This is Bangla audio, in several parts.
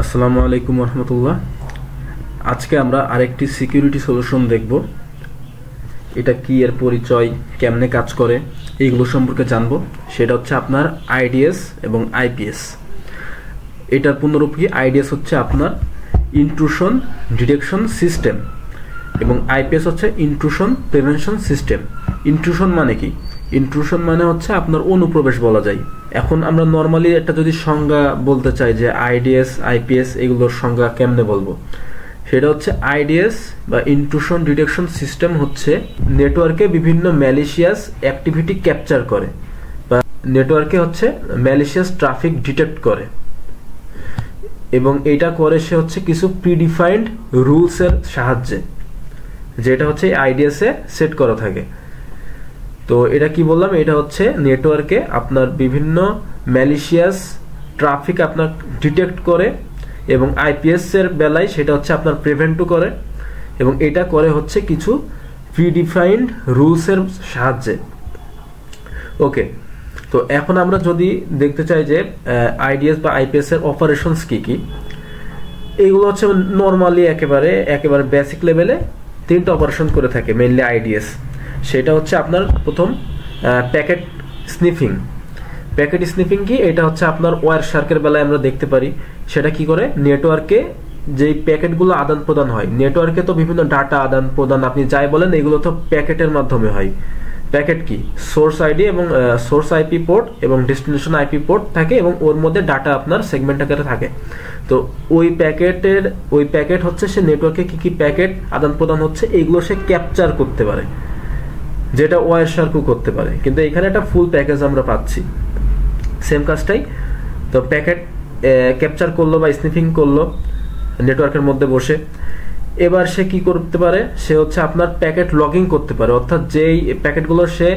আসসালামু আলাইকুম রহমতুল্লাহ। আজকে আমরা আরেকটি সিকিউরিটি সলিউশন দেখব। এটা কি, এর পরিচয়, কেমনে কাজ করে, এইগুলো সম্পর্কে জানবো। সেটা হচ্ছে আপনার আইডিএস এবং আইপিএস। এটার পূর্ণরূপ কি? আইডিএস হচ্ছে আপনার ইন্ট্রুশন ডিটেকশন সিস্টেম এবং আইপিএস হচ্ছে ইন্ট্রুশন প্রিভেনশন সিস্টেম। ইন্ট্রুশন মানে কি? ইন্ট্রুশন মানে হচ্ছে আপনার অনুপ্রবেশ বলা যায়। এখন আমরা নর্মালি একটা যদি সংজ্ঞা বলতে চাই যে আইডিএস আইপিএস এগুলোর সংজ্ঞা কেমনে বলবো, সেটা হচ্ছে আইডিএস বা ইন্ট্রুশন ডিটেকশন সিস্টেম হচ্ছে নেটওয়ার্কে বিভিন্ন ম্যালিশিয়াস অ্যাক্টিভিটি ক্যাপচার করে বা নেটওয়ার্কে হচ্ছে ম্যালিশিয়াস ট্রাফিক ডিটেক্ট করে এবং এটা করে সে হচ্ছে কিছু প্রিডিফাইন্ড রুলসের সাহায্যে, যেটা হচ্ছে আইডিএস এ সেট করা থাকে। তো এটা কি বললাম, এটা হচ্ছে নেটওয়ার্কে আপনার বিভিন্ন ম্যালিশিয়াস ট্রাফিক আপনার ডিটেক্ট করে এবং আইপিএস এর বেলায় সেটা হচ্ছে আপনার প্রিভেন্টও করে এবং এটা করে হচ্ছে কিছু প্রিডিফাইন্ড রুলসের সাহায্যে। ওকে, তো এখন আমরা যদি দেখতে চাই যে আইডিএস বা আইপিএস এর অপারেশনস কি কি, এইগুলো হচ্ছে নর্মালি একেবারে বেসিক লেভেলে তিনটা অপারেশন করে থাকে মেইনলি আইডিএস। সেটা হচ্ছে আপনার প্রথম প্যাকেট স্নিফিং। প্যাকেট স্নিফিং কি? এটা হচ্ছে আপনার ওয়্যার শার্কের বেলায় আমরা দেখতে পারি। সেটা কি করে? নেটওয়ার্কে যেই প্যাকেটগুলো আদান প্রদান হয়, নেটওয়ার্কে তো বিভিন্ন ডাটা আদান প্রদান আপনি যাই বলেন এগুলো তো প্যাকেটের মাধ্যমে হয়। প্যাকেট কি? সোর্স আইডি এবং সোর্স আইপি পোর্ট এবং ডেস্টিনেশন আইপি পোর্ট থাকে এবং ওর মধ্যে ডাটা আপনার সেগমেন্ট আকারে থাকে। তো ওই প্যাকেট হচ্ছে সে নেটওয়ার্কে কি কি প্যাকেট আদান প্রদান হচ্ছে এইগুলো সে ক্যাপচার করতে পারে, যেটা ওয়্যার শার্কও করতে পারে। কিন্তু এখানে একটা ফুল প্যাকেজ আমরা পাচ্ছি, সেম কাজটাই। তো প্যাকেট ক্যাপচার করলো বা স্নিফিং করলো নেটওয়ার্কের মধ্যে বসে। এবার সে কি করতে পারে? সে হচ্ছে আপনার প্যাকেট লগিং করতে পারে, অর্থাৎ যেই প্যাকেটগুলো সে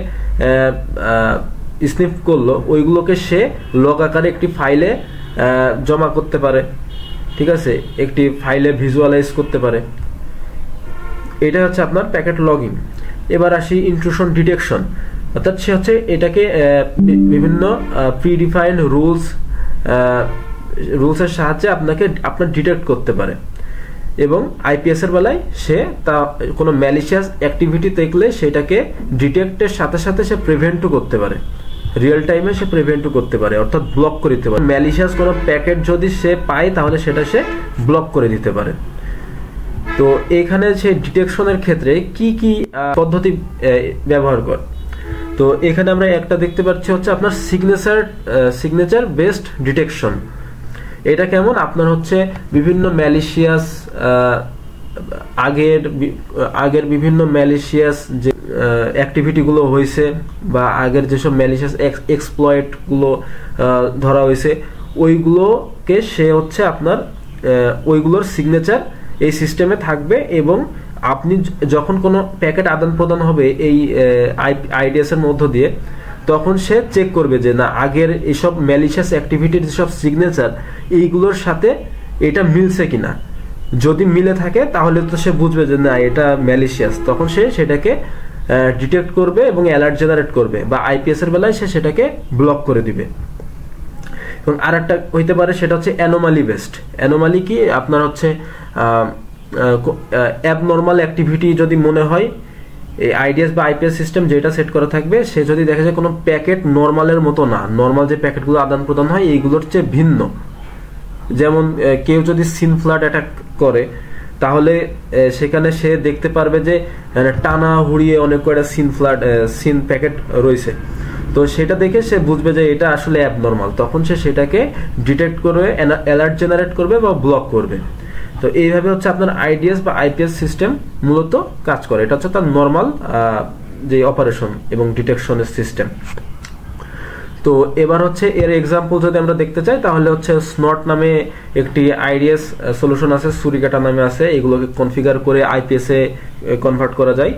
স্নিফ করলো ওইগুলোকে সে লগ আকারে একটি ফাইলে জমা করতে পারে, ঠিক আছে, একটি ফাইলে ভিজুয়ালাইজ করতে পারে। এটা হচ্ছে আপনার প্যাকেট লগিং। এবার আসি ইন্ট্রুশন ডিটেকশন, অর্থাৎ সে হচ্ছে এটাকে বিভিন্ন প্রিডিফাইন্ড রুলসের সাহায্যে আপনার ডিটেক্ট করতে পারে। এবং আইপিএস এর বেলায় সে তা কোনো ম্যালিশিয়াস অ্যাক্টিভিটি দেখলে সেটাকে ডিটেক্টের সাথে সাথে সে প্রিভেন্টও করতে পারে, রিয়েল টাইমে সে প্রিভেন্টও করতে পারে, অর্থাৎ ব্লক করে দিতে পারে। ম্যালিশিয়াস কোনো প্যাকেট যদি সে পায় তাহলে সেটা সে ব্লক করে দিতে পারে। তো এখানে সে ডিটেকশনের ক্ষেত্রে কি কি পদ্ধতি ব্যবহার করে, তো এখানে আমরা একটা দেখতে পাচ্ছি হচ্ছে আপনার সিগনেচার বেসড ডিটেকশন। এটা কেমন? আপনার হচ্ছে বিভিন্ন ম্যালিশিয়াস আগের বিভিন্ন ম্যালিশিয়াস যে অ্যাক্টিভিটিগুলো হয়েছে বা আগের যেসব ম্যালিশিয়াস এক্সপ্লয়েটগুলো ধরা হয়েছে ওইগুলোকে সে হচ্ছে আপনার ওইগুলোর সিগনেচার এই সিস্টেমে থাকবে এবং আপনি যখন কোনো প্যাকেট আদান প্রদান হবে এই আইডিএস এর মধ্য দিয়ে, তখন সে চেক করবে যে না আগের এইসব ম্যালিশিয়াস অ্যাক্টিভিটির যেসব সিগনেচার এইগুলোর সাথে এটা মিলছে কিনা। যদি মিলে থাকে তাহলে তো সে বুঝবে যে না এটা ম্যালিশিয়াস, তখন সে সেটাকে ডিটেক্ট করবে এবং অ্যালার্ট জেনারেট করবে বা আইপিএস এর বেলায় সে সেটাকে ব্লক করে দিবে। এবং আর একটা হইতে পারে সেটা হচ্ছে অ্যানোমালি বেসড। অ্যানোমালি কি? আপনার হচ্ছে অ্যাবনর্মাল অ্যাক্টিভিটি যদি মনে হয় এই আইডিএস বা আইপিএস সিস্টেম যেটা সেট করা থাকবে, সে যদি দেখে যায় কোনো প্যাকেট নর্মালের মতো না, নর্মাল যে প্যাকেটগুলো আদান প্রদান হয় এইগুলোর চেয়ে ভিন্ন, যেমন কেউ যদি সিন ফ্লাড অ্যাটাক করে তাহলে সেখানে সে দেখতে পারবে যে টানা হুড়িয়ে অনেক কয়টা সিন প্যাকেট রয়েছে, তো সেটা দেখে সে বুঝবে যে এটা আসলে অ্যাবনর্মাল, তখন সে সেটাকে ডিটেক্ট করবে, অ্যালার্ট জেনারেট করবে বা ব্লক করবে। তো এইভাবে হচ্ছে আপনার আইডিএস বা আইপিএস সিস্টেম মূলত কাজ করে। এটা হচ্ছে তার নর্মাল যে অপারেশন এবং ডিটেকশনের সিস্টেম। তো এবার হচ্ছে এর এক্সাম্পল যদি আমরা দেখতে চাই তাহলে হচ্ছে স্নট নামে একটি আইডিএস সলিউশন আছে, সুরিকাটা নামে আছে, এগুলোকে কনফিগার করে আইপিএস এ কনভার্ট করা যায়।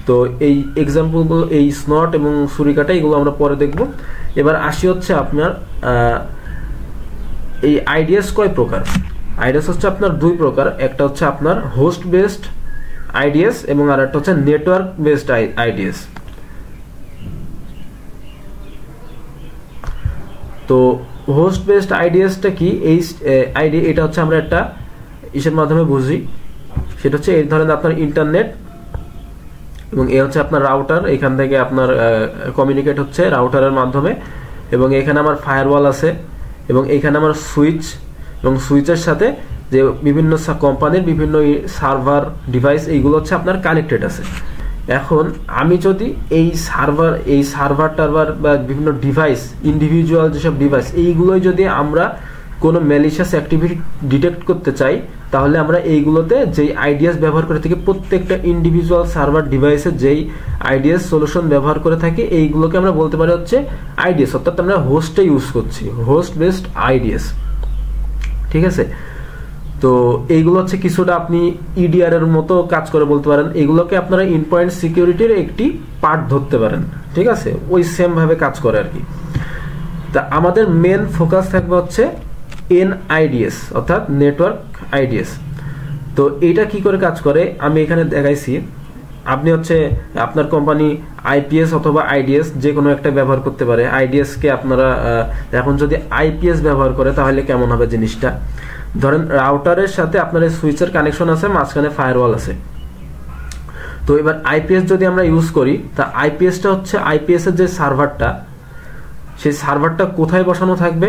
তো এই এক্সাম্পলগুলো এই স্নট এবং সুরিকাটা এগুলো আমরা পরে দেখব। এবার আসি হচ্ছে আপনার এই আইডিএস কয় প্রকার। আইডিএস হচ্ছে আপনার দুই প্রকার, একটা হচ্ছে আপনার হোস্ট বেসড আইডিএস এবং আর একটা হচ্ছে নেটওয়ার্ক বেসড আইডিএস। তো হোস্ট বেসড আইডিএসটা কি, এই আইডি এটা হচ্ছে আমরা একটা ইসের মাধ্যমে বুঝি, সেটা হচ্ছে এই ধরেন আপনার ইন্টারনেট এবং এ হচ্ছে আপনার রাউটার, এখান থেকে আপনার কমিউনিকেট হচ্ছে রাউটারের মাধ্যমে, এবং এখানে আমার ফায়ারওয়াল আছে, এবং এখানে আমার সুইচ, এবং সুইচের সাথে যে বিভিন্ন কোম্পানির বিভিন্ন সার্ভার ডিভাইস এইগুলো হচ্ছে আপনার কানেক্টেড আছে। এখন আমি যদি এই সার্ভার টার্ভার বা বিভিন্ন ডিভাইস, ইন্ডিভিজুয়াল যেসব ডিভাইস, এইগুলোই যদি আমরা কোনো ম্যালিশিয়াস অ্যাক্টিভিটি ডিটেক্ট করতে চাই, তাহলে আমরা এইগুলোতে যেই আইডিএস ব্যবহার করে থাকি, প্রত্যেকটা ইন্ডিভিজুয়াল সার্ভার ডিভাইসে যেই আইডিএস সলিউশন ব্যবহার করে থাকি, এইগুলোকে আমরা বলতে পারি হচ্ছে আইডিএস, অর্থাৎ আমরা হোস্টে ইউজ করছি, হোস্ট বেসড আইডিএস। ঠিক আছে, তো এইগুলো হচ্ছে কিছুটা আপনি ইডিআর এর মতো কাজ করে বলতে পারেন, এগুলোকে আপনারা ইনপয়েন্ট সিকিউরিটির একটি পার্ট ধরতে পারেন। ঠিক আছে, ওই সেম ভাবে কাজ করে আর কি। তা আমাদের মেন ফোকাস থাকবে হচ্ছে এনআইডিএস অর্থাৎ নেটওয়ার্ক আইডিএস। তো এইটা কি করে কাজ করে আমি এখানে দেখাইছি। আপনি হচ্ছে আপনার কোম্পানি আইপিএস অথবা আইডিএস যে কোনো একটা ব্যবহার করতে পারে। আইডিএস কে আপনারা এখন যদি আইপিএস ব্যবহার করে তাহলে কেমন হবে জিনিসটা, ধরেন রাউটারের সাথে আপনার সুইচের কানেকশন আছে, মাঝখানে ফায়ারওয়াল আছে। তো এবার আইপিএস যদি আমরা ইউজ করি, তা আইপিএসটা হচ্ছে আইপিএস এর যে সার্ভারটা, সেই সার্ভারটা কোথায় বসানো থাকবে,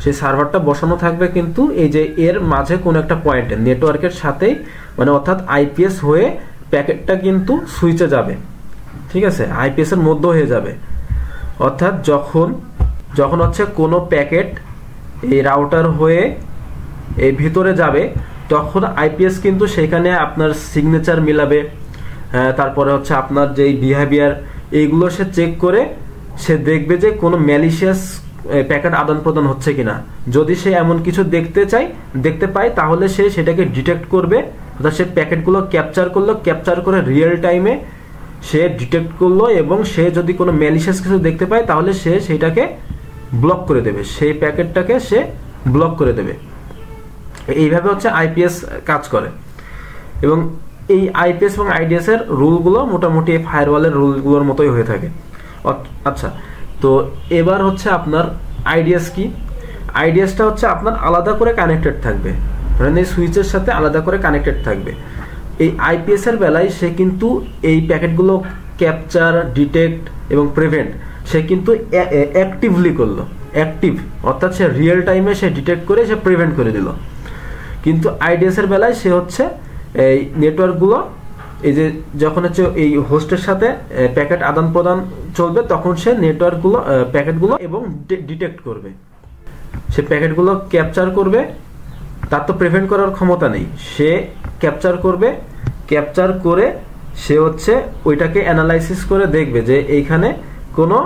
সেই সার্ভারটা বসানো থাকবে কিন্তু এই যে এর মাঝে কোন একটা পয়েন্টে নেটওয়ার্কের সাথেই, মানে অর্থাৎ আইপিএস হয়ে প্যাকেটটা কিন্তু সুইচে যাবে। ঠিক আছে, আইপিএস এর মধ্যে হয়ে যাবে, অর্থাৎ যখন হচ্ছে কোনো প্যাকেট এই রাউটার হয়ে এই ভিতরে যাবে, তখন আইপিএস কিন্তু সেখানে আপনার সিগনেচার মিলাবে, তারপরে হচ্ছে আপনার যেই বিহেভিয়ার এইগুলো সে চেক করে সে দেখবে যে কোনো ম্যালিশিয়াস প্যাকেট আদান প্রদান হচ্ছে কিনা। যদি সে এমন কিছু দেখতে পায় তাহলে সে সেটাকে ডিটেক্ট করবে, অর্থাৎ সে প্যাকেটগুলো ক্যাপচার করে রিয়েল টাইমে সে ডিটেক্ট করলো, এবং সে যদি কোনো ম্যালিশিয়াস কিছু দেখতে পায় তাহলে সে সেটাকে ব্লক করে দেবে, সেই প্যাকেটটাকে সে ব্লক করে দেবে। এইভাবে হচ্ছে আইপিএস কাজ করে। এবং এই আইপিএস এবং আইডিএস এর রুলগুলো মোটামুটি ফায়ারওয়ালের রুলগুলোর মতোই হয়ে থাকে। আচ্ছা, তো এবার হচ্ছে আপনার আইডিএস কি, আইডিএসটা হচ্ছে আপনার আলাদা করে কানেক্টেড থাকবে, ধরেন এই সুইচের সাথে আলাদা করে কানেক্টেড থাকবে। এই আইপিএস এর বেলায় সে কিন্তু এই প্যাকেটগুলো ক্যাপচার, ডিটেক্ট এবং প্রিভেন্ট সে কিন্তু অ্যাক্টিভলি করলো, অ্যাক্টিভ অর্থাৎ সে রিয়েল টাইমে সে ডিটেক্ট করে সে প্রিভেন্ট করে দিল। কিন্তু আইডিএস এর বেলায় সে হচ্ছে এই নেটওয়ার্কগুলো, এই যে যখন হচ্ছে এই হোস্টের সাথে প্যাকেট আদান প্রদান চলবে, তখন সে নেটওয়ার্কগুলো প্যাকেটগুলো এবং ডিটেক্ট করবে, সে প্যাকেটগুলো ক্যাপচার করবে, তার তো প্রিভেন্ট করার ক্ষমতা নেই, সে ক্যাপচার করবে, ক্যাপচার করে সে হচ্ছে ওইটাকে অ্যানালাইসিস করে দেখবে যে এইখানে কোনো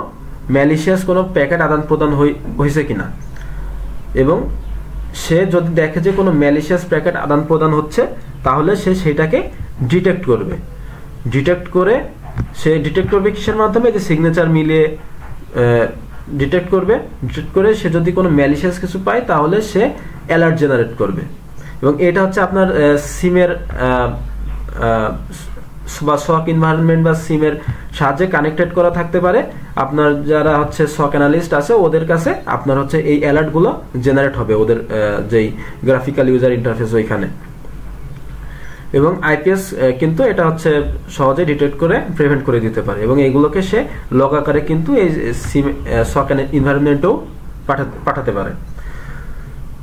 ম্যালিশিয়াস কোনো প্যাকেট আদান প্রদান হয়েছে কিনা, এবং সে যদি দেখে যে কোনো ম্যালিশিয়াস প্যাকেট আদান প্রদান হচ্ছে তাহলে সে সেটাকে ডিটেক্ট করবে। ডিটেক্ট করে কিসের মাধ্যমে, যে সিগনেচার মিলিয়ে ডিটেক্ট করবে। ডিটেক্ট করে সে যদি কোনো ম্যালিশিয়াস কিছু পায় তাহলে সে অ্যালার্ট জেনারেট করবে। এবং এটা হচ্ছে আপনার সিমের বা সক এনভায়রনমেন্ট বা সিমের সাহায্যে কানেক্টেড করা থাকতে পারে। আপনার যারা হচ্ছে সক অ্যানালিস্ট আছে ওদের কাছে আপনার হচ্ছে এই অ্যালার্টগুলো জেনারেট হবে ওদের যেই গ্রাফিক্যাল ইউজার ইন্টারফেস ওইখানে। এবং আইপিএস কিন্তু এটা হচ্ছে সহজে ডিটেক্ট করে প্রিভেন্ট করে দিতে পারে, এবং এইগুলোকে সে লগ আকারে কিন্তু এই সিম সক এনভায়রনমেন্টেও পাঠাতে পারে।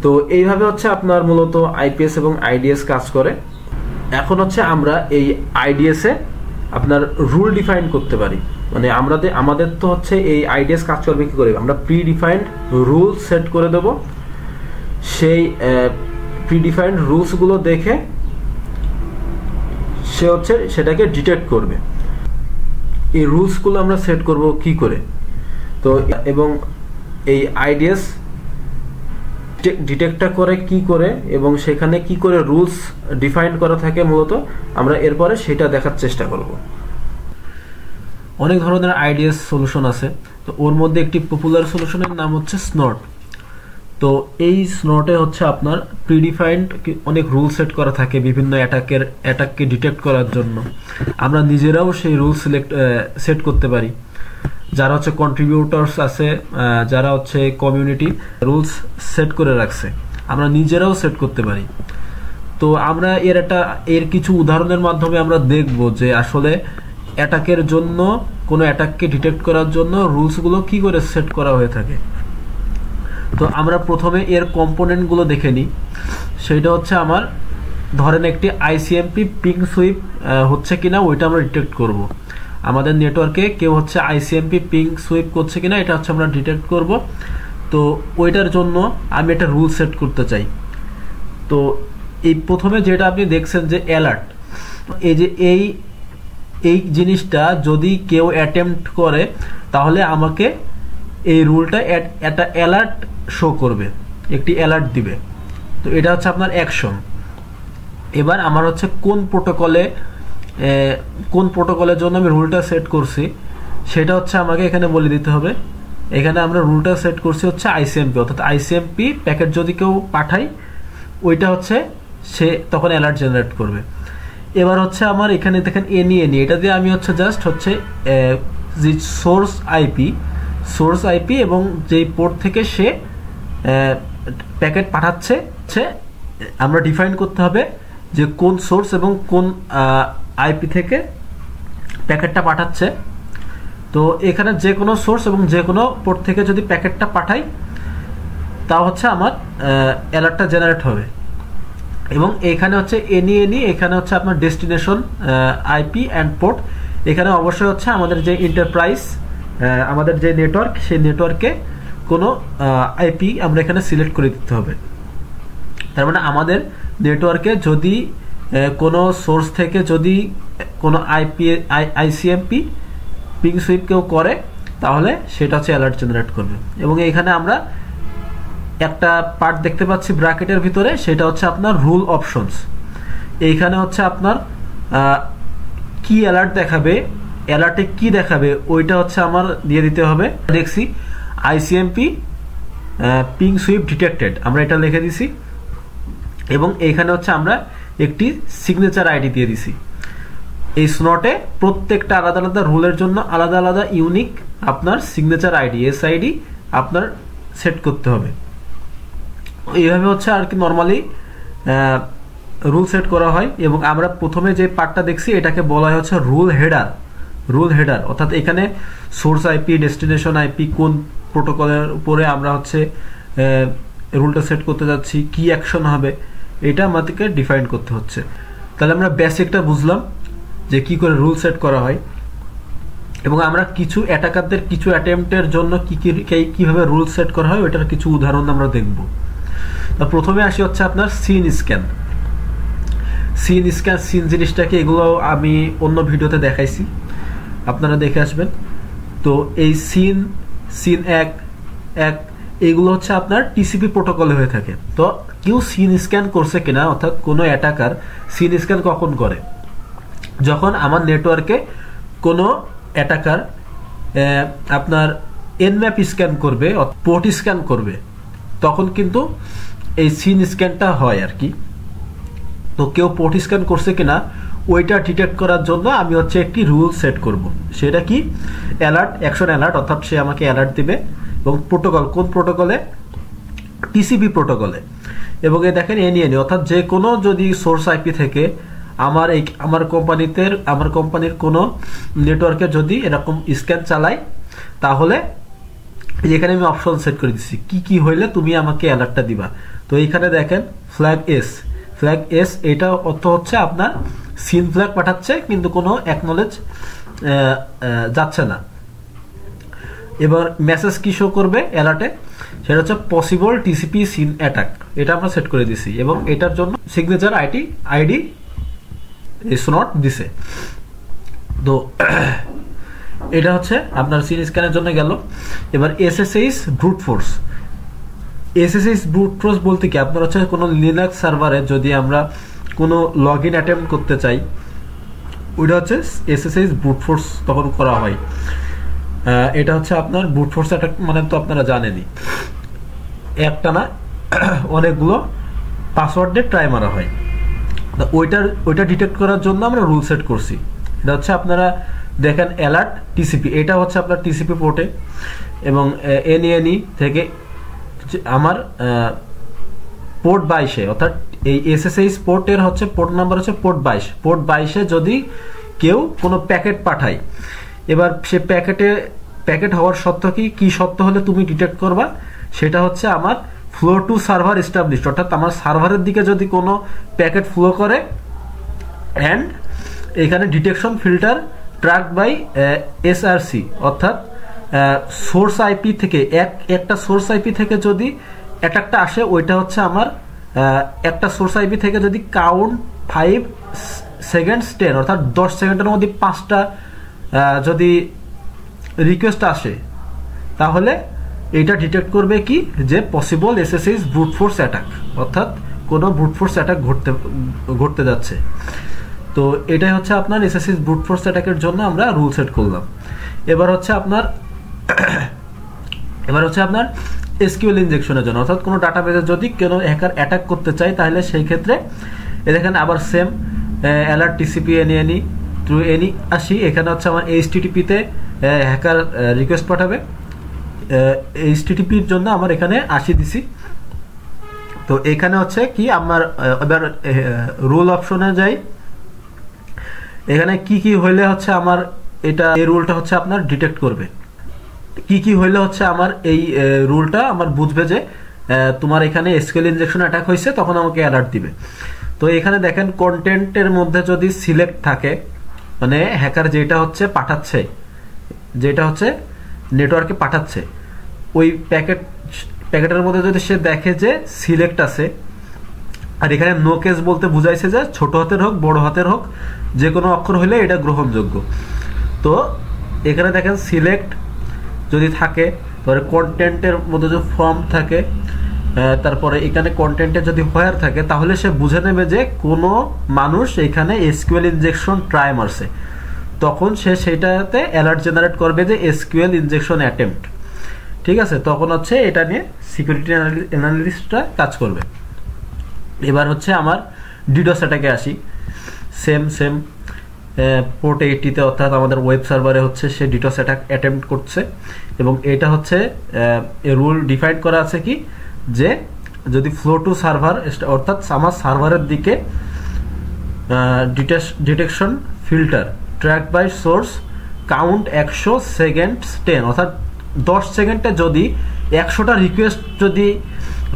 তো এইভাবে হচ্ছে আপনার মূলত আইপিএস এবং আইডিএস কাজ করে। এখন হচ্ছে আমরা এই আইডিএস এ আপনার রুল ডিফাইন করতে পারি, মানে আমাদের তো হচ্ছে এই আইডিএস কাজ করবে কি করে, আমরা প্রি ডিফাইন্ড রুল সেট করে দেব। সেই প্রি ডিফাইন্ড রুলস গুলো দেখে সে হচ্ছে সেটাকে ডিটেক্ট করবে। এই রুলস গুলো আমরা সেট করব কি করে, তো এবং এই আইডিএস ডিটেক্টটা করে কি করে এবং সেখানে কি করে রুলস ডিফাইন করা থাকে মূলত আমরা এরপরে সেটা দেখার চেষ্টা করব। অনেক ধরনের আইডিএস সলিউশন আছে, তো ওর মধ্যে একটি পপুলার সলিউশনের নাম হচ্ছে স্নট। তো এই স্নটে হচ্ছে আপনার প্রিডিফাইন্ড অনেক রুল সেট করা থাকে বিভিন্ন অ্যাটাককে ডিটেক্ট করার জন্য। আমরা নিজেরাও সেই রুল সেট করতে পারি। যারা হচ্ছে কন্ট্রিবিউটরস আছে, যারা হচ্ছে কমিউনিটি রুলস সেট করে রাখছে, আমরা নিজেরাও সেট করতে পারি। তো আমরা এর কিছু উদাহরণের মাধ্যমে আমরা দেখব যে আসলে অ্যাটাকের জন্য, কোনো অ্যাটাককে ডিটেক্ট করার জন্য রুলসগুলো কি করে সেট করা হয়ে থাকে। তো আমরা প্রথমে এর কম্পোনেন্টগুলো দেখে নিই। সেটা হচ্ছে আমার ধরেন একটি আইসিএমপি পিং সুইপ হচ্ছে কিনা ওইটা আমরা ডিটেক্ট করব। আমাদের নেটওয়ার্কে কেউ হচ্ছে আইসিএমপি পিং সুইপ করছে কিনা এটা হচ্ছে আমরা ডিটেক্ট করব। তো ওইটার জন্য আমি একটা রুল সেট করতে চাই। তো এই প্রথমে যেটা আপনি দেখছেন যে অ্যালার্ট, এই যে এই জিনিসটা যদি কেউ অ্যাটেম্পট করে তাহলে আমাকে এই রুলটা একটা অ্যালার্ট শো করবে, একটি অ্যালার্ট দিবে। তো এটা হচ্ছে আপনার অ্যাকশন। এবার আমার হচ্ছে কোন প্রোটোকলের জন্য আমি রুলটা সেট করছি সেটা হচ্ছে আমাকে এখানে বলে দিতে হবে। এখানে আমরা রুলটা সেট করছি হচ্ছে আইসিএমপি, অর্থাৎ আইসিএমপি প্যাকেট যদি কেউ পাঠায় ওইটা হচ্ছে সে তখন অ্যালার্ট জেনারেট করবে। এবার হচ্ছে আমার এখানে দেখেন এনি এটা দিয়ে আমি হচ্ছে জাস্ট হচ্ছে যে সোর্স আইপি এবং যেই পোর্ট থেকে সে প্যাকেট পাঠাচ্ছে আমরা ডিফাইন করতে হবে যে কোন সোর্স এবং কোন আইপি থেকে প্যাকেটটা পাঠাচ্ছে। তো এখানে যে কোনো সোর্স এবং যে কোনো পোর্ট থেকে যদি প্যাকেটটা পাঠাই তা হচ্ছে আমার অ্যালার্টটা জেনারেট হবে। এবং এখানে হচ্ছে এনি এখানে হচ্ছে আপনার ডেস্টিনেশন আইপি অ্যান্ড পোর্ট। এখানে অবশ্যই হচ্ছে আমাদের যে এন্টারপ্রাইজ, আমাদের যে নেটওয়ার্ক, সেই নেটওয়ার্কে কোনো আইপি আমরা এখানে সিলেক্ট করে দিতে হবে। তার মানে আমাদের নেটওয়ার্কে যদি কোনো সোর্স থেকে যদি কোনো আইসিএমপি পিং সুইপ কেউ করে তাহলে সেটা হচ্ছে অ্যালার্ট জেনারেট করবে। এবং এখানে আমরা একটা পার্ট দেখতে পাচ্ছি ব্র্যাকেটের ভিতরে, সেটা হচ্ছে আপনার রুল অপশনস। এইখানে হচ্ছে আপনার কি অ্যালার্ট দেখাবে, অ্যালার্টে কি দেখাবে ওইটা হচ্ছে আমার দিয়ে দিতে হবে। দেখছি আইসিএমপি পিং সুইপ ডিটেক্টেড, আমরা এটা লিখে দিছি এবং এইখানে হচ্ছে আমরা একটি সিগনেচার আইডি দিয়ে দিছি। এই স্লটে প্রত্যেকটা আলাদা আলাদা রুলের জন্য আলাদা আলাদা ইউনিক আপনার সিগনেচার আইডি, এসআইডি আপনার সেট করতে হবে। এইভাবে হচ্ছে আর কি নর্মালি রুল সেট করা হয়। এবং আমরা প্রথমে যে পার্টটা দেখছি এটাকে বলা হয় হচ্ছে রুল হেডার, অর্থাৎ এখানে সোর্স আইপি, ডেস্টিনেশন আইপি, কোন প্রোটোকলের উপরে আমরা হচ্ছে রুলটা সেট করতে যাচ্ছি, কি অ্যাকশন হবে, এটা আমাদেরকে ডিফাইন করতে হচ্ছে। তাহলে আমরা বেসিকটা বুঝলাম যে কি করে রুল সেট করা হয়। এবং আমরা কিছু অ্যাটাকারদের কিছু অ্যাটেম্পটের জন্য কিভাবে রুল সেট করা হয় ওইটার কিছু উদাহরণ আমরা দেখব। প্রথমে আসি হচ্ছে আপনার সিন জিনিসটাকে, এগুলো আমি অন্য ভিডিওতে দেখাইছি, আপনারা দেখে আসবেন। তো এই সিন এক এগুলো হচ্ছে আপনার টিসিপি প্রোটোকলে হয়ে থাকে। তো কেউ সিন স্ক্যান করছে কিনা, অর্থাৎ কোনো অ্যাটাকার সিন স্ক্যান কখন করে, যখন আমার নেটওয়ার্কে কোনো অ্যাটাকার আপনার এনম্যাপ স্ক্যান করবে, পোর্ট স্ক্যান করবে, তখন কিন্তু এই সিন স্ক্যানটা হয় আর কি। তো কেউ পোর্ট স্ক্যান করছে কিনা ওইটা ডিটেক্ট করার জন্য আমি হচ্ছে একটি রুল সেট করব। সেটা কি অ্যাকশন অ্যালার্ট, অর্থাৎ সে আমাকে অ্যালার্ট দিবে। এবং প্রোটোকল, কোন প্রোটোকলে, টিসিপি প্রোটোকলে। এবং এ দেখেন এনি অর্থাৎ যে কোনো যদি সোর্স আইপি থেকে আমার কোম্পানির কোনো নেটওয়ার্কে যদি এরকম স্ক্যান চালাই তাহলে এখানে আমি অপশন সেট করে দিচ্ছি কি হইলে তুমি আমাকে অ্যালার্টটা দিবা। তো এইখানে দেখেন ফ্ল্যাগ এস এটা অর্থ হচ্ছে আপনার সিন ফ্ল্যাগ পাঠাচ্ছে কিন্তু কোনো অ্যাকনলেজ যাচ্ছে না। এবার মেসেজ কি শো করবে অ্যালার্টে, সেটা হচ্ছে পসিবল টিসিপি সিন অ্যাটাক, এটা আমরা সেট করে দিছি। এবং এটার জন্য সিগনেচার আইডি স্লট দিছে। তো এটা হচ্ছে আপনার সিন স্ক্যানের জন্য গেল। এবার এসএসএইচ ব্রুট ফোর্স বলতে কি, আপনার হচ্ছে কোনো লিনাক্স সার্ভারে যদি আমরা কোনো লগ ইন অ্যাটেম্প করতে চাই ওইটা হচ্ছে এসএসএইচ ব্রুট ফোর্স তখন করা হয়। এটা হচ্ছে আপনার ব্রুট ফোর্স অ্যাটাক মানে তো আপনারা জানেনই, একটা না অনেকগুলো পাসওয়ার্ড দিয়ে ট্রাই মারা হয়। ওইটা ডিটেক্ট করার জন্য আমরা রুল সেট করছি। এটা হচ্ছে আপনারা দেখেন অ্যালার্ট টিসিপি, এটা হচ্ছে আপনার টিসিপি পোর্টে, এবং এনএনই থেকে আমার পোর্ট 22-এ, অর্থাৎ এই এসএসএইচ পোর্টের হচ্ছে পোর্ট নাম্বার হচ্ছে পোর্ট 22। পোর্ট 22-এ যদি কেউ কোনো প্যাকেট পাঠায়, এবার সে প্যাকেট হওয়ার সত্ত্ব কি সত্ত্ব হলে তুমি ডিটেক্ট করবা, সেটা হচ্ছে আমার ফ্লো টু সার্ভার এস্টাবলিশড, অর্থাৎ আমার সার্ভারের দিকে যদি কোনো প্যাকেট ফ্লো করে, অ্যান্ড এখানে detection filter track by SRC, অর্থাৎ সোর্স আইপি থেকে একটা সোর্স আইপি থেকে যদি একটা আসে, ওইটা হচ্ছে আমার একটা সোর্স আইপি থেকে যদি কাউন্ট 5 সেকেন্ডস 10, অর্থাৎ 10 সেকেন্ডের মধ্যে 5টা যদি রিকোয়েস্ট আসে, তাহলে এটা ডিটেক্ট করবে কি যে possible SSH brute force attack, অর্থাৎ কোনো ব্রুট ফোর্স অ্যাটাক ঘটতে যাচ্ছে। তো এটাই হচ্ছে আপনার এসএসএইচ ব্রুট ফোর্স অ্যাটাকের জন্য আমরা রুল সেট করলাম। এবার হচ্ছে আপনার এসকিউএল ইনজেকশনের জন্য, অর্থাৎ কোনো ডাটাবেজে যদি কোনো হ্যাকার অ্যাটাক করতে চায়, তাহলে সেই ক্ষেত্রে দেখেন আবার সেম অ্যালার্ট টিসিপি এনএনই থ্রু এনি আসি। এখানে হচ্ছে আমার এইচটিটিপিতে হ্যাকার রিকোয়েস্ট পাঠাবে, এইচটিটিপির জন্য আমার এখানে 80 দিছি। তো এখানে হচ্ছে কি আমার এবার রুল অপশনে যাই, এখানে কি হইলে হচ্ছে আমার এই রুলটা হচ্ছে আপনার ডিটেক্ট করবে, কি হইলে হচ্ছে আমার এই রুলটা আমার বুঝবে যে তোমার এখানে এসকিউএল ইনজেকশন অ্যাটাক হয়েছে, তখন আমাকে অ্যালার্ট দিবে। তো এখানে দেখেন কন্টেন্টের মধ্যে যদি সিলেক্ট থাকে, মানে হ্যাকার যেটা হচ্ছে পাঠাচ্ছে, যেটা হচ্ছে নেটওয়ার্কে পাঠাচ্ছে, ওই প্যাকেটের মধ্যে যদি সে দেখে যে সিলেক্ট আছে, আর এখানে নো কেস বলতে বুঝাইছে যে ছোট হাতের হোক বড় হাতের হোক যে কোনো অক্ষর হলে এটা গ্রহণযোগ্য। তো এখানে দেখেন সিলেক্ট যদি থাকে, তারপরে কন্টেন্টের মধ্যে যদি ফর্ম থাকে, তারপরে এখানে কন্টেন্টে যদি হোয়ার থাকে, তাহলে সে বুঝে নেবে যে কোনো মানুষ এখানে এসকিউএল ইনজেকশন ট্রাই মারছে, তখন সে সেটাতে অ্যালার্ট জেনারেট করবে যে এসকিউএল ইনজেকশন অ্যাটেম্পট। ঠিক আছে, তখন হচ্ছে এটা নিয়ে সিকিউরিটি অ্যানালিস্টরা কাজ করবে। এবার হচ্ছে আমার ডিডোস অ্যাটাকে আসি। সেম পোর্ট 80-তে, অর্থাৎ আমাদের ওয়েব সার্ভারে হচ্ছে সে ডিডোস অ্যাটেম্পট করছে, এবং এটা হচ্ছে রুল ডিফাইন করা আছে কি যে যদি ফ্লো টু সার্ভার, অর্থাৎ আমার সার্ভারের দিকে detection filter track by source count 100 seconds 10, অর্থাৎ 10 সেকেন্ডে যদি 100টা রিকোয়েস্ট যদি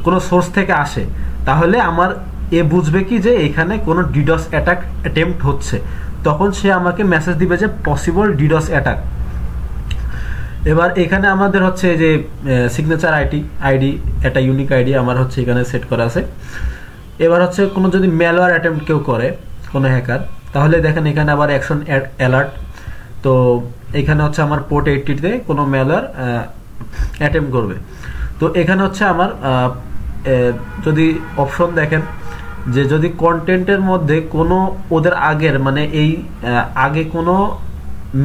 কোনো সোর্স থেকে আসে, তাহলে আমার বুঝবে কি যে এখানে কোনো ডিডোস অ্যাটাক অ্যাটেম্পট হচ্ছে, তখন সে আমাকে মেসেজ দিবে যে পসিবল ডিডোস অ্যাটাক। এবার এখানে আমাদের হচ্ছে যে সিগনেচার আইডি একটা ইউনিক আইডি আমার হচ্ছে এখানে সেট করা আছে। এবার হচ্ছে কোনো যদি ম্যালওয়্যার অ্যাটেম্পট কেউ করে কোনো হ্যাকার, তাহলে দেখেন এখানে আবার অ্যাকশন অ্যালার্ট। তো এখানে হচ্ছে আমার পোর্ট 80-তে কোনো ম্যালওয়্যার অ্যাটেম্পট করবে। তো এখানে হচ্ছে আমার যদি অপশন দেখেন যে যদি কন্টেন্টের মধ্যে কোনো ওদের আগের মানে এই আগে কোনো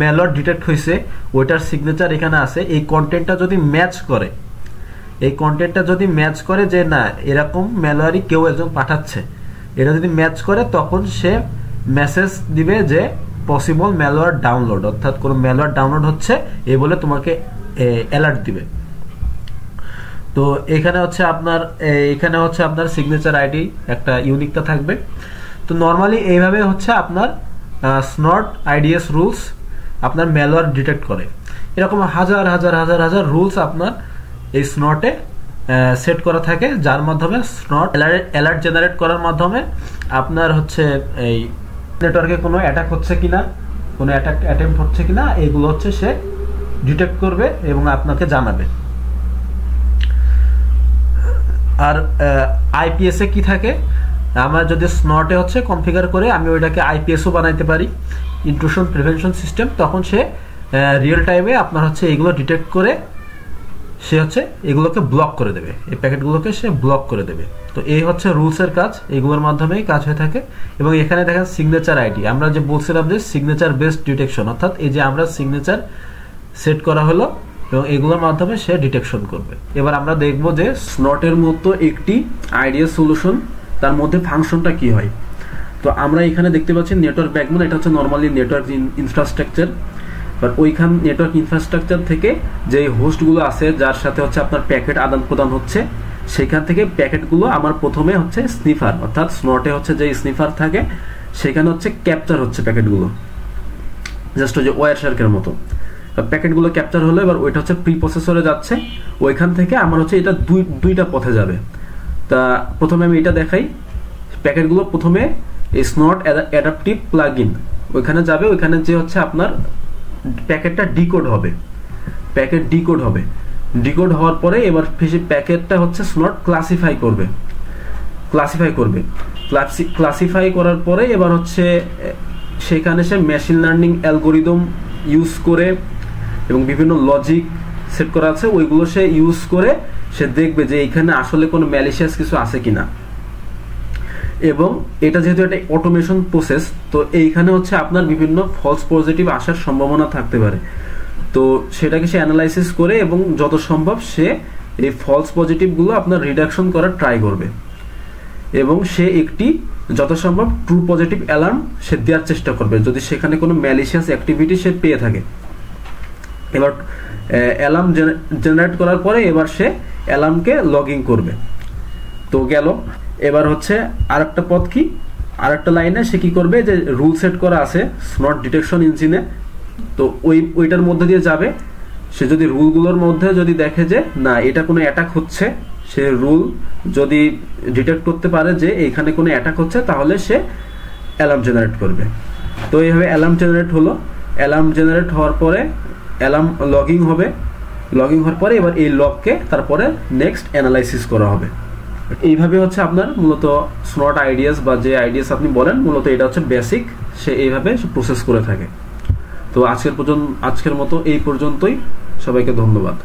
ম্যালওয়্যার ডিটেক্ট হয়েছে, ওইটার সিগনেচার এখানে আছে, এই কন্টেন্টটা যদি ম্যাচ করে যে না এরকম ম্যালওয়্যারই কেউ একজন পাঠাচ্ছে, এটা যদি ম্যাচ করে, তখন সে মেসেজ দিবে যে পসিবল ম্যালওয়্যার ডাউনলোড, অর্থাৎ কোনো ম্যালওয়্যার ডাউনলোড হচ্ছে এই বলে তোমাকে অ্যালার্ট দিবে। তো এখানে হচ্ছে আপনার সিগনেচার আইডি একটা ইউনিকটা থাকবে। তো নর্মালি এইভাবে হচ্ছে আপনার স্নট আইডিএস রুলস আপনার ম্যালওয়্যার ডিটেক্ট করে। এরকম হাজার হাজার হাজার হাজার রুলস আপনার এই স্নটে সেট করা থাকে, যার মাধ্যমে স্নট অ্যালার্ট জেনারেট করার মাধ্যমে আপনার হচ্ছে এই নেটওয়ার্কে কোনো অ্যাটাক হচ্ছে কিনা, কোনো অ্যাটেম্পট হচ্ছে কিনা, এগুলো হচ্ছে সে ডিটেক্ট করবে এবং আপনাকে জানাবে। আর আইপিএসে কি থাকে, আমরা যদি স্নটে হচ্ছে কনফিগার করে আমি ওইটাকে আইপিএসও বানাইতে পারি, ইন্ট্রুশন প্রিভেনশন সিস্টেম, তখন সে রিয়েল টাইমে আপনার হচ্ছে এগুলো ডিটেক্ট করে সে হচ্ছে এগুলোকে ব্লক করে দেবে, এই প্যাকেটগুলোকে সে ব্লক করে দেবে। তো এই হচ্ছে রুলসের কাজ, এইগুলোর মাধ্যমেই কাজ হয়ে থাকে। এবং এখানে দেখেন সিগনেচার আইডি, আমরা যে বলছিলাম যে সিগনেচার বেসড ডিটেকশন, অর্থাৎ এই যে আমরা সিগনেচার সেট করা হলো এবং এগুলোর মাধ্যমে সে ডিটেকশন করবে। এবার আমরা দেখব যে স্নটের মতো একটি আইডিয়া সলিউশন, তার মধ্যে ফাংশনটা কি হয়। তো আমরা এখানে দেখতে পাচ্ছি নেটওয়ার্ক ব্যাকবোন, এটা হচ্ছে নর্মালি নেটওয়ার্ক ইনফ্রাস্ট্রাকচার। বাট ওইখান নেটওয়ার্ক ইনফ্রাস্ট্রাকচার থেকে যে হোস্টগুলো আছে যার সাথে হচ্ছে আপনার প্যাকেট আদান প্রদান হচ্ছে, সেখান থেকে প্যাকেটগুলো আমার প্রথমে হচ্ছে স্নিফার, অর্থাৎ স্নটে হচ্ছে যে স্নিফার থাকে সেখানে হচ্ছে ক্যাপচার হচ্ছে প্যাকেটগুলো, জাস্ট ওই যে ওয়্যার শার্কের মতো প্যাকেটগুলো ক্যাপচার হলো। এবার ওইটা হচ্ছে প্রি প্রসেসরে যাচ্ছে, ওইখান থেকে আমার হচ্ছে এটা দুইটা পথে যাবে। তা প্রথমে আমি এটা দেখাই, প্যাকেটগুলো প্রথমে স্নট অ্যাডাপটিভ প্লাগ ইন ওইখানে যাবে, ওইখানে যে হচ্ছে আপনার প্যাকেটটা ডিকোড হবে, প্যাকেট ডিকোড হবে, ডিকোড হওয়ার পরে এবার প্যাকেটটা হচ্ছে স্নট ক্লাসিফাই করবে, ক্লাসিফাই করার পরে এবার হচ্ছে সেখানে সে মেশিন লার্নিং অ্যালগোরিদম ইউজ করে এবং বিভিন্ন লজিক সেট করা আছে ওইগুলো সে ইউজ করে সে দেখবে যে এখানে আসলে কোনো ম্যালিশিয়াস কিছু আছে কিনা। এবং এটা যেহেতু একটা অটোমেশন প্রসেস, তো এইখানে হচ্ছে আপনার বিভিন্ন ফলস পজিটিভ আসার সম্ভাবনা থাকতে পারে, তো সেটাকে সে অ্যানালাইসিস করে এবং যত সম্ভব সে এই ফলস পজিটিভগুলো আপনার রিডাকশন করার ট্রাই করবে এবং সে একটি যত সম্ভব ট্রু পজিটিভ অ্যালার্ম সে দেওয়ার চেষ্টা করবে যদি সেখানে কোনো ম্যালিশিয়াস অ্যাক্টিভিটি সে পেয়ে থাকে। এবার অ্যালার্ম জেনারেট করার পরে এবার সে অ্যালার্মকে লগইন করবে। তো গেল, এবার হচ্ছে আরেকটা পথ কি, আরেকটা লাইনে সে কি করবে, যে রুল সেট করা আছে স্নট ডিটেকশন ইঞ্জিনে, তো ওইটার মধ্যে দিয়ে যাবে। সে যদি রুলগুলোর মধ্যে যদি দেখে যে না এটা কোনো অ্যাটাক হচ্ছে, সে রুল যদি ডিটেক্ট করতে পারে যে এখানে কোনো অ্যাটাক হচ্ছে, তাহলে সে অ্যালার্ম জেনারেট করবে। তো এইভাবে অ্যালার্ম জেনারেট হলো, অ্যালার্ম জেনারেট হওয়ার পরে অ্যালার্ম লগিং হবে, লগিং হওয়ার পরে এবার এই লগকে তারপরে নেক্সট অ্যানালাইসিস করা হবে। এইভাবে হচ্ছে আপনার মূলত স্নট আইডিয়াস বা যে আইডিয়াস আপনি বলেন মূলত এটা হচ্ছে বেসিক, সে এইভাবে প্রসেস করে থাকে। তো আজকের মতো এই পর্যন্তই, সবাইকে ধন্যবাদ।